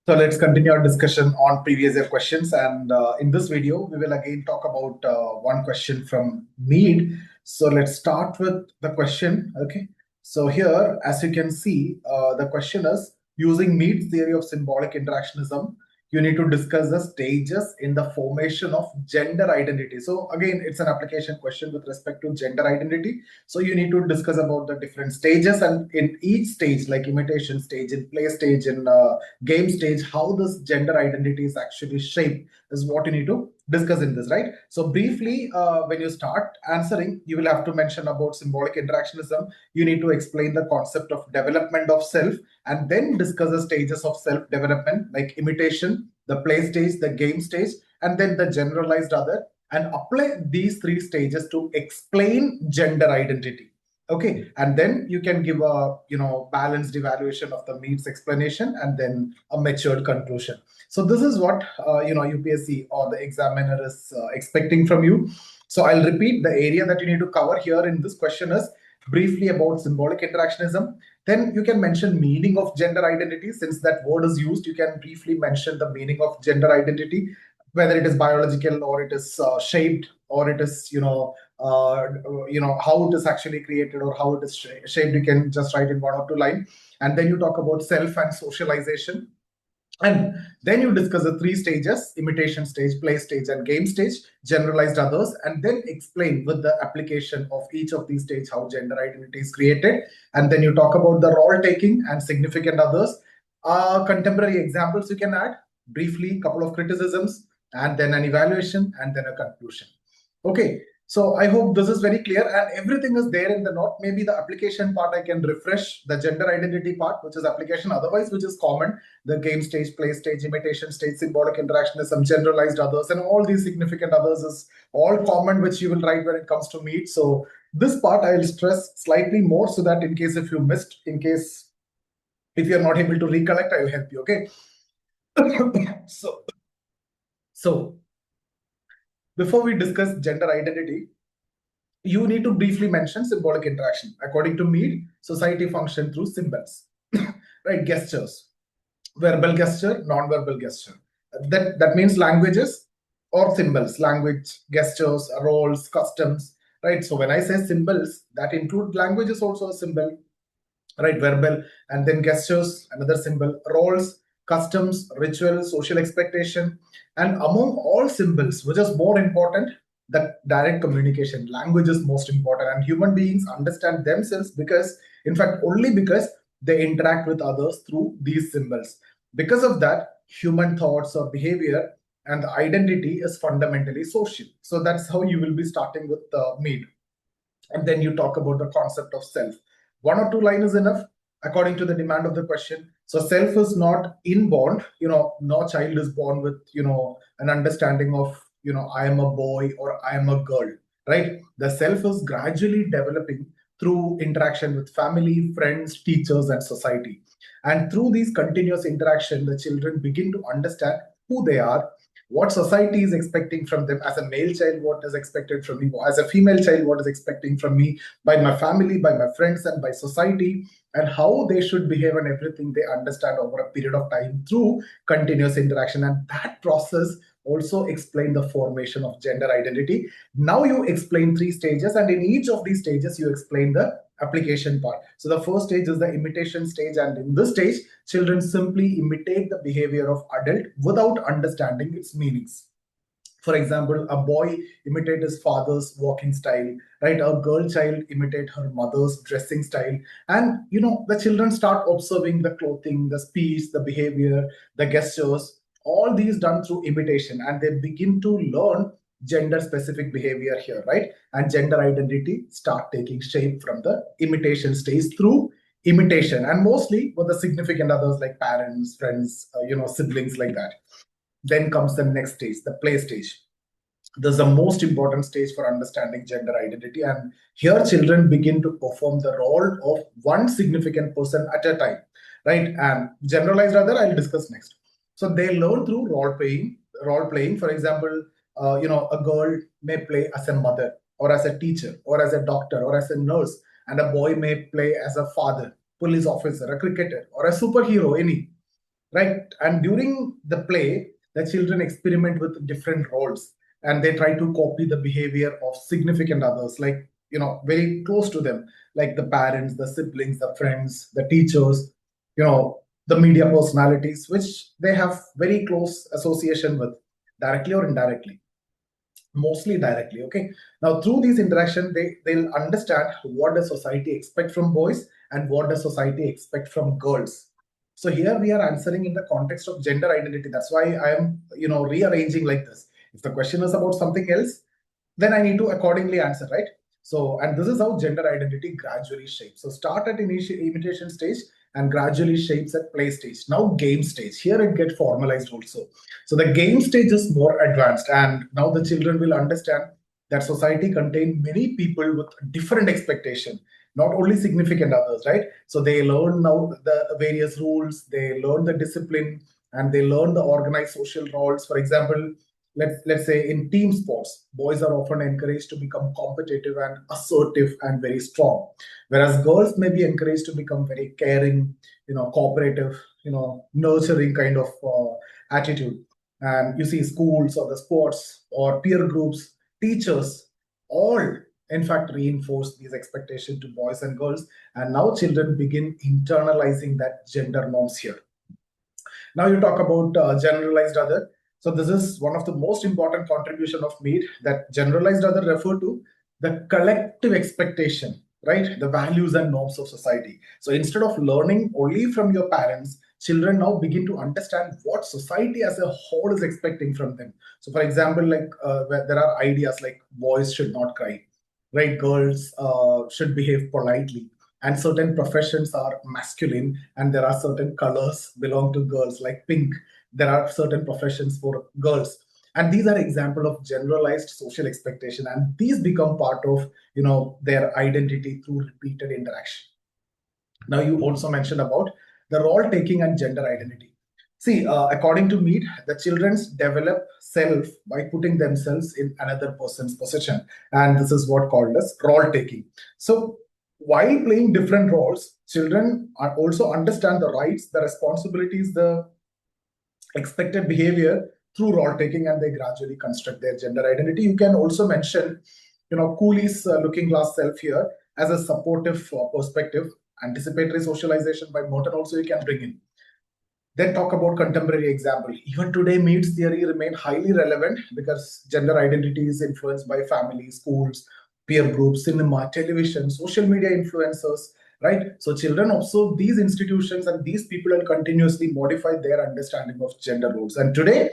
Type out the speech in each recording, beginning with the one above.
So let's continue our discussion on previous year questions. And in this video, we will again talk about one question from Mead. So let's start with the question. Okay. So here, as you can see, the question is using Mead's theory of symbolic interactionism, you need to discuss the stages in the formation of gender identity. So again, it's an application question with respect to gender identity. So you need to discuss about the different stages, and in each stage, like imitation stage, in play stage, in game stage, how this gender identity is actually shaped is what you need to discuss in this, right? So briefly, when you start answering, you will have to mention about symbolic interactionism. You need to explain the concept of development of self, and then discuss the stages of self-development, like imitation, the play stage, the game stage, and then the generalized other, and apply these three stages to explain gender identity. Okay, and then you can give a balanced evaluation of the Mead's explanation, and then a matured conclusion. So this is what UPSC or the examiner is expecting from you. So I'll repeat the area that you need to cover here in this question is briefly about symbolic interactionism. Then you can mention meaning of gender identity. Since that word is used, you can briefly mention the meaning of gender identity, whether it is biological or it is shaped, or it is how it is actually created or how it is shaped. You can just write in one or two lines, and then you talk about self and socialization. And then you discuss the three stages: imitation stage, play stage, and game stage, generalized others, and then explain with the application of each of these stages how gender identity is created. And then you talk about the role taking and significant others. Contemporary examples you can add, briefly, couple of criticisms, and then an evaluation, and then a conclusion. Okay. So I hope this is very clear and everything is there in the note. Maybe the application part I can refresh, the gender identity part, which is application, otherwise which is common, the game stage, play stage, imitation stage, symbolic interactionism, generalized others, and all these significant others is all common, which you will write when it comes to Mead. So this part I will stress slightly more so that in case if you missed, in case if you're not able to recollect, I will help you, okay? So before we discuss gender identity, you need to briefly mention symbolic interaction. According to Mead, society functions through symbols, right? Gestures, verbal gesture, non-verbal gesture. That means languages or symbols, language, gestures, roles, customs, right? So when I say symbols, that include language is also a symbol, right? Verbal, and then gestures, another symbol, roles, customs, ritual, social expectation. And among all symbols, which is more important, the direct communication. Language is most important, and human beings understand themselves because, in fact, only because they interact with others through these symbols. Because of that, human thoughts or behavior and the identity is fundamentally social. So that's how you will be starting with Mead. And then you talk about the concept of self. One or two lines is enough according to the demand of the question. So self is not inborn, no child is born with, an understanding of, I am a boy or I am a girl, right? The self is gradually developing through interaction with family, friends, teachers, and society. And through these continuous interaction, the children begin to understand who they are, what society is expecting from them. As a male child, what is expected from me, as a female child, what is expecting from me, by my family, by my friends, and by society, and how they should behave, and everything they understand over a period of time through continuous interaction. And that process also explain the formation of gender identity. Now you explain three stages, and in each of these stages you explain the application part. So the first stage is the imitation stage, and in this stage children simply imitate the behavior of adult without understanding its meanings. For example, a boy imitate his father's walking style, right? A girl child imitate her mother's dressing style. And the children start observing the clothing, the speech, the behavior, the gestures, all these done through imitation, and they begin to learn gender specific behavior here, right? And gender identity start taking shape from the imitation stage through imitation, and mostly with the significant others like parents, friends, siblings, like that. Then comes the next stage, the play stage. This is the most important stage for understanding gender identity, and here children begin to perform the role of one significant person at a time, right? And generalized other I'll discuss next. So they learn through role playing. For example, a girl may play as a mother, or as a teacher, or as a doctor, or as a nurse, and a boy may play as a father, police officer, a cricketer, or a superhero, any. right? And during the play, the children experiment with different roles and they try to copy the behavior of significant others, like, very close to them, like the parents, the siblings, the friends, the teachers, the media personalities, which they have very close association with, directly or indirectly, mostly directly. Okay, now through these interaction, they'll understand what does society expect from boys and what does society expect from girls. So here we are answering in the context of gender identity. That's why I am rearranging like this. If the question is about something else, then I need to accordingly answer, right? So, and this is how gender identity gradually shapes. So start at imitation stage and gradually shapes at play stage. Now game stage. Here it gets formalized also. So the game stage is more advanced, and now the children will understand that society contains many people with different expectation, not only significant others, right? So they learn now the various rules, they learn the discipline, and they learn the organized social roles. For example, let's say in team sports, boys are often encouraged to become competitive and assertive and very strong, whereas girls may be encouraged to become very caring, cooperative, nurturing kind of attitude. And you see schools or the sports or peer groups, teachers, all in fact reinforce these expectations to boys and girls, and now children begin internalizing that gender norms here. Now you talk about generalized other. So this is one of the most important contribution of Mead, that generalized other refer to the collective expectation, right? The values and norms of society. So instead of learning only from your parents, children now begin to understand what society as a whole is expecting from them. So for example, like where there are ideas like boys should not cry, right? Girls should behave politely, and certain professions are masculine and there are certain colors belong to girls, like pink. There are certain professions for girls, and these are example of generalized social expectation, and these become part of their identity through repeated interaction. Now you also mentioned about the role taking and gender identity. See, according to Mead, the children develop self by putting themselves in another person's position, and this is what called as role taking. So while playing different roles, children are also understand the rights, the responsibilities, the expected behavior through role taking, and they gradually construct their gender identity. You can also mention, Cooley's looking glass self here as a supportive perspective. Anticipatory socialization by Merton also you can bring in. Then talk about contemporary example. Even today, Mead's theory remain highly relevant because gender identity is influenced by family, schools, peer groups, cinema, television, social media influencers, right? So children observe these institutions and these people and continuously modify their understanding of gender roles. And today,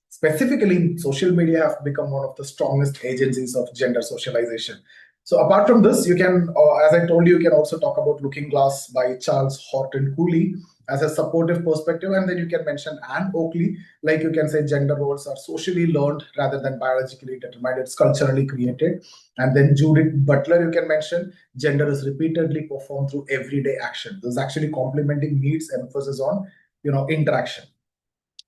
specifically, social media have become one of the strongest agencies of gender socialization. So apart from this, you can, as I told you, you can also talk about Looking Glass by Charles Horton Cooley as a supportive perspective. And then you can mention Anne Oakley, like you can say gender roles are socially learned rather than biologically determined, it's culturally created. And then Judith Butler, you can mention gender is repeatedly performed through everyday action. This is actually complementing Mead's emphasis on, interaction.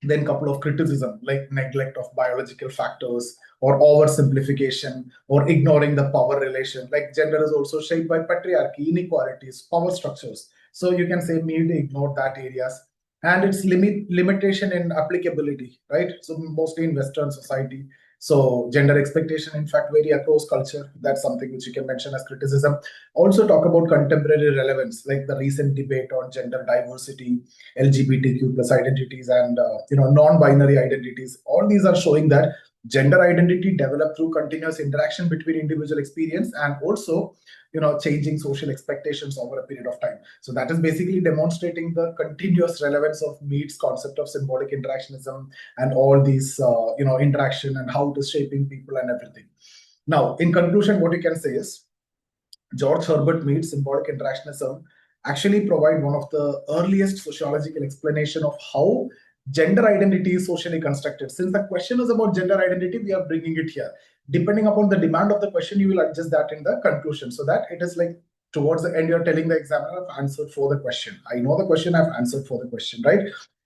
Then couple of criticism like neglect of biological factors or oversimplification or ignoring the power relation, like gender is also shaped by patriarchy, inequalities, power structures. So you can say Mead ignored that areas, and its limitation in applicability, right? So mostly in Western society. So gender expectation in fact vary across culture. That's something which you can mention as criticism. Also talk about contemporary relevance, like the recent debate on gender diversity, LGBTQ plus identities, and non-binary identities. All these are showing that gender identity developed through continuous interaction between individual experience and also changing social expectations over a period of time. So that is basically demonstrating the continuous relevance of Mead's concept of symbolic interactionism and all these interaction and how it is shaping people and everything. Now in conclusion, what you can say is George Herbert Mead's symbolic interactionism actually provide one of the earliest sociological explanation of how gender identity is socially constructed. Since the question is about gender identity, we are bringing it here. Depending upon the demand of the question, you will adjust that in the conclusion, so that it is like towards the end, you're telling the examiner, I've answered for the question. I know the question, I've answered for the question, right?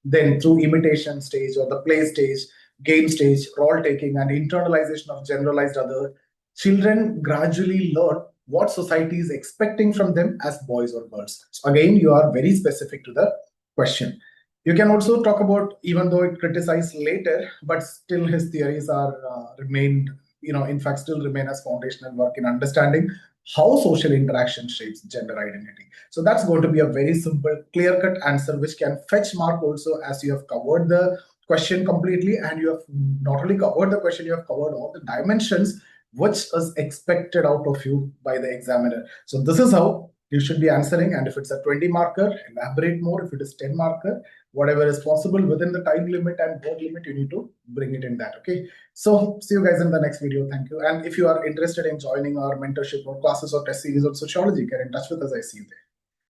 Then through imitation stage or the play stage, game stage, role taking, and internalization of generalized other, children gradually learn what society is expecting from them as boys or girls. So again, you are very specific to the question. You can also talk about, even though it criticized later, but still his theories are remained, in fact, still remain as foundational work in understanding how social interaction shapes gender identity. So that's going to be a very simple, clear-cut answer, which can fetch mark also, as you have covered the question completely, and you have not only covered the question, you have covered all the dimensions which is expected out of you by the examiner. So this is how you should be answering. And if it's a 20 marker, elaborate more. If it is 10 marker, whatever is possible within the time limit and board limit, you need to bring it in that. Okay. So see you guys in the next video. Thank you. And if you are interested in joining our mentorship or classes or test series on sociology, get in touch with us. I see you there.